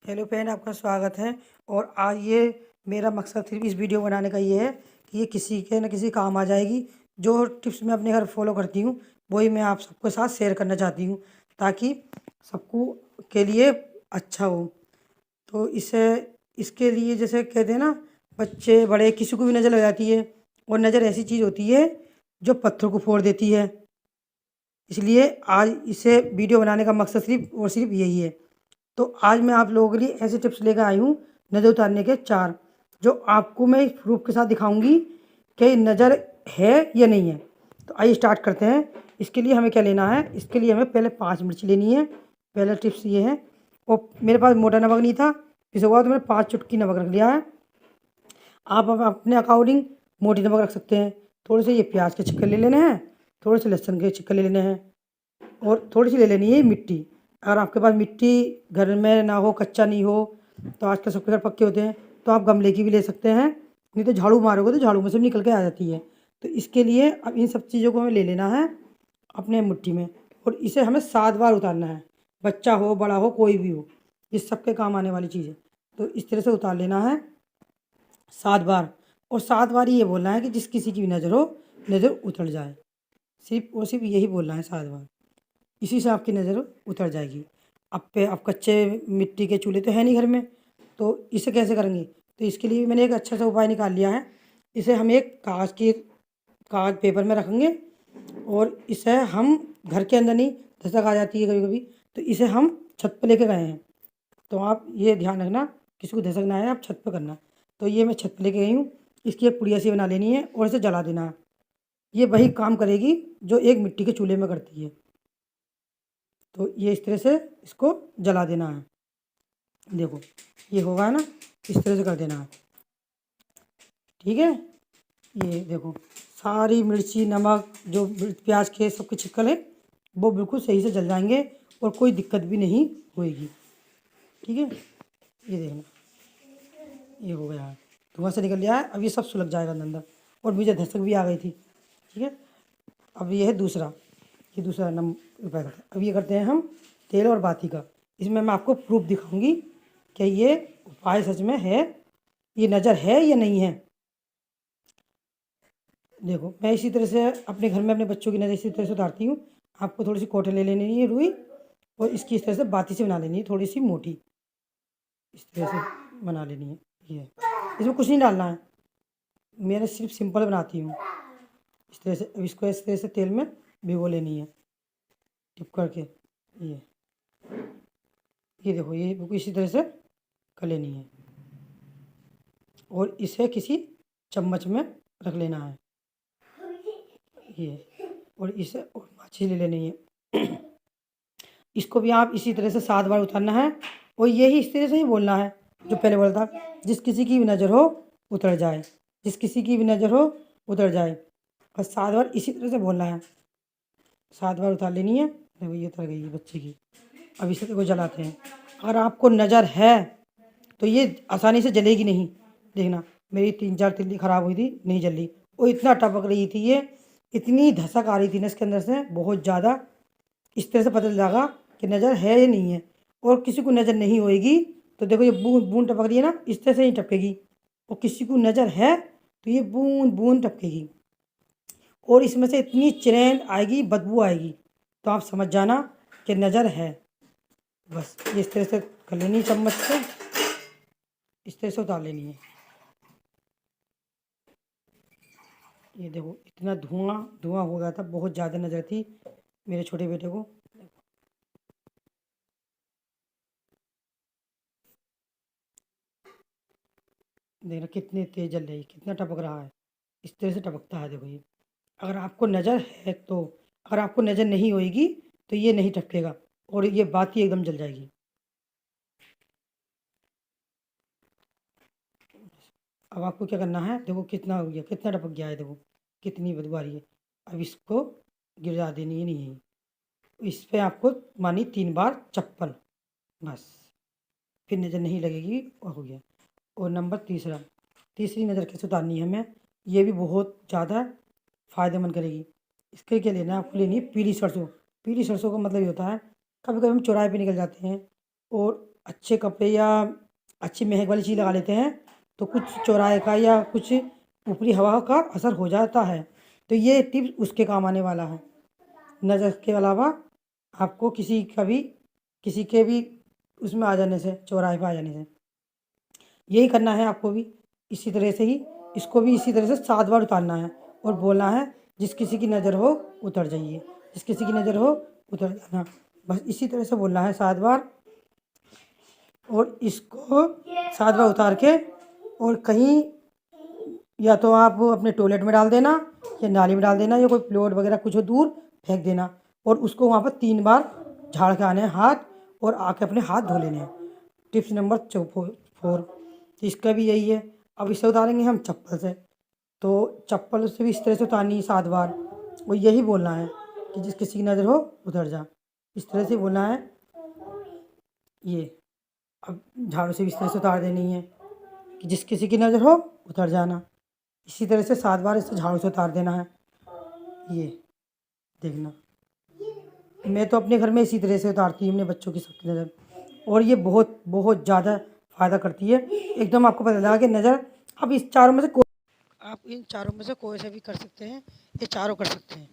Hello friend, आपका स्वागत है। और आज ये मेरा मकसद सिर्फ इस वीडियो बनाने का ये है कि ये किसी के न किसी काम आ जाएगी। जो टिप्स मैं अपने घर फॉलो करती हूँ वही मैं आप सबके साथ शेयर करना चाहती हूँ, ताकि सबको के लिए अच्छा हो। तो इसे इसके लिए जैसे कहते हैं ना, बच्चे बड़े किसी को भी नज़र लग जाती है। और नज़र ऐसी चीज़ होती है जो पत्थर को फोड़ देती है। इसलिए आज इसे वीडियो बनाने का मकसद सिर्फ और सिर्फ यही है। तो आज मैं आप लोगों के लिए ऐसे टिप्स लेकर आई हूँ, नज़र उतारने के 4, जो आपको मैं प्रूफ के साथ दिखाऊंगी कि नज़र है या नहीं है। तो आइए स्टार्ट करते हैं। इसके लिए हमें क्या लेना है? इसके लिए हमें पहले 5 मिर्ची लेनी है। पहला टिप्स ये है। और मेरे पास मोटा नमक नहीं था, इसके बाद मैंने 5 चुटकी नमक रख लिया है। आप अपने अकॉर्डिंग मोटी नमक रख सकते हैं। थोड़े से ये प्याज के छिक्के ले लेने हैं, थोड़े से लहसुन के छिक्के ले लेने हैं, और थोड़ी सी ले लेनी है मिट्टी। अगर आपके पास मिट्टी घर में ना हो, कच्चा नहीं हो, तो आजकल सबके घर पक्के होते हैं, तो आप गमले की भी ले सकते हैं। नहीं तो झाड़ू मारोगे तो झाड़ू में से भी निकल के आ जाती है। तो इसके लिए अब इन सब चीज़ों को हमें ले लेना है अपने मुट्ठी में, और इसे हमें 7 बार उतारना है। बच्चा हो, बड़ा हो, कोई भी हो, इस सबके काम आने वाली चीज़ है। तो इस तरह से उतार लेना है 7 बार। और 7 बार ये बोलना है कि जिस किसी की भी नज़र हो, नज़र उतर जाए। सिर्फ और सिर्फ यही बोलना है 7 बार। इसी से आपकी नज़र उतर जाएगी। अब कच्चे मिट्टी के चूल्हे तो है नहीं घर में, तो इसे कैसे करेंगे? तो इसके लिए मैंने एक अच्छा सा उपाय निकाल लिया है। इसे हम एक कागज़ पेपर में रखेंगे, और इसे हम घर के अंदर नहीं, दस्तक आ जाती है कभी कभी, तो इसे हम छत पर लेके गए हैं। तो आप ये ध्यान रखना, किसी को दस्तक ना आए, आप छत पर करना। तो ये मैं छत पर लेके गई हूँ। इसकी एक पुड़िया सी बना लेनी है और इसे जला देना है। ये वही काम करेगी जो एक मिट्टी के चूल्हे में करती है। तो ये इस तरह से इसको जला देना है। देखो, ये होगा ना, इस तरह से कर देना है। ठीक है, ये देखो, सारी मिर्ची, नमक, जो प्याज के सबके छिक्कल है, वो बिल्कुल सही से जल जाएंगे और कोई दिक्कत भी नहीं होएगी। ठीक है, ये देखना, ये हो गया है, धुआं से निकल गया है। अब ये सब सुलग जाएगा अंदर, और मुझे धसक भी आ गई थी। ठीक है, अब ये है दूसरा, ये दूसरा नंबर उपाय करते हैं। अब ये करते हैं हम तेल और बाती का। इसमें मैं आपको प्रूफ दिखाऊंगी कि ये उपाय सच में है, ये नज़र है या नहीं है। देखो, मैं इसी तरह से अपने घर में अपने बच्चों की नज़र इसी तरह से उतारती हूँ। आपको थोड़ी सी कॉटन ले लेनी है, रुई, और इसकी इस तरह से बाती से बना लेनी है, थोड़ी सी मोटी, इस तरह से बना लेनी है। ये इसमें कुछ नहीं डालना है, मैं सिर्फ सिंपल बनाती हूँ इस तरह से। अब इसको इस तरह से तेल में भिगो लेनी है, टिप करके। ये ये देखो, ये बिल्कुल इसी तरह से कर लेनी है, और इसे किसी चम्मच में रख लेना है। ये, और इसे और माछी ले लेनी है। इसको भी आप इसी तरह से 7 बार उतारना है, और यही इस तरह से ही बोलना है जो पहले बोला था, जिस किसी की भी नज़र हो उतर जाए, जिस किसी की भी नज़र हो उतर जाए। और 7 बार इसी तरह से बोलना है। 7 बार उतार लेनी है। देखो, ये उतर गई है बच्चे की। अब इसे देखो जलाते हैं। अगर आपको नज़र है तो ये आसानी से जलेगी नहीं। देखना, मेरी 3-4 तिल्ली ख़राब हुई थी, नहीं जली। वो इतना टपक रही थी, ये इतनी धसक आ रही थी ना इसके अंदर से, बहुत ज़्यादा। इस तरह से पता लगा कि नज़र है या नहीं है। और किसी को नज़र नहीं होएगी तो देखो, ये बूंद बूंद टपक रही है ना, इस तरह से ही टपकेगी। और किसी को नज़र है तो ये बूंद बूंद टपकेगी, और इसमें से इतनी चिरैन आएगी, बदबू आएगी, तो आप समझ जाना कि नज़र है। बस ये इस तरह से कर लेनी है, चम्मच से इस तरह से उतार लेनी है। ये देखो, इतना धुआं धुआं हो गया था, बहुत ज़्यादा नज़र थी मेरे छोटे बेटे को। देखना कितनी तेज जल रही है, कितना टपक रहा है, इस तरह से टपकता है। देखो, ये अगर आपको नज़र है तो, अगर आपको नज़र नहीं होएगी तो ये नहीं टपकेगा, और ये बाती एकदम जल जाएगी। अब आपको क्या करना है? देखो कितना हो गया, कितना टपक गया है, देखो कितनी बदबू आ रही है। अब इसको गिरा देनी है, नहीं इस पर आपको मानी 3 बार चप्पल, बस, फिर नज़र नहीं लगेगी, और हो गया। और नंबर तीसरा, तीसरी नज़र कैसे उतारनी है हमें, ये भी बहुत ज़्यादा फ़ायदेमंद करेगी। इसके क्या लेना है? आपको लेनी है पीली सरसों। पीली सरसों का मतलब ये होता है, कभी कभी हम चौराहे पे निकल जाते हैं और अच्छे कपड़े या अच्छी महक वाली चीज़ लगा लेते हैं तो कुछ चौराहे का या कुछ ऊपरी हवा का असर हो जाता है। तो ये टिप्स उसके काम आने वाला है। नज़र के अलावा आपको किसी के भी उसमें आ जाने से, चौराहे पे आ जाने से यही करना है आपको भी। इसी तरह से ही इसको भी इसी तरह से 7 बार उतारना है और बोलना है जिस किसी की नज़र हो उतर जाइए, जिस किसी की नज़र हो उतर जाना। बस इसी तरह से बोलना है 7 बार। और इसको 7 बार उतार के और कहीं या तो आप अपने टॉयलेट में डाल देना या नाली में डाल देना या कोई प्लेट वगैरह कुछ हो दूर फेंक देना। और उसको वहाँ पर 3 बार झाड़ के आने हैं हाथ और आके अपने हाथ धो लेने हैं। Tips number 4। तो इसका भी यही है। अब इसे उतारेंगे हम चप्पल से, तो चप्पल से भी इस तरह से उतारनी है 7 बार और यही बोलना है कि जिस किसी की नज़र हो उतर जा। इस तरह से बोलना है ये। अब झाड़ू से भी इस तरह से उतार देनी है कि जिस किसी की नज़र हो उतर जाना। इसी तरह से 7 बार इसे झाड़ू से उतार देना है। ये देखना, मैं तो अपने घर में इसी तरह से उतारती हूँ अपने बच्चों की सबकी नज़र, और ये बहुत बहुत ज़्यादा फ़ायदा करती है। एकदम आपको पता लगा कि नज़र। अब इस चारों में से आप इन चारों में से कोई से भी कर सकते हैं, ये चारों कर सकते हैं।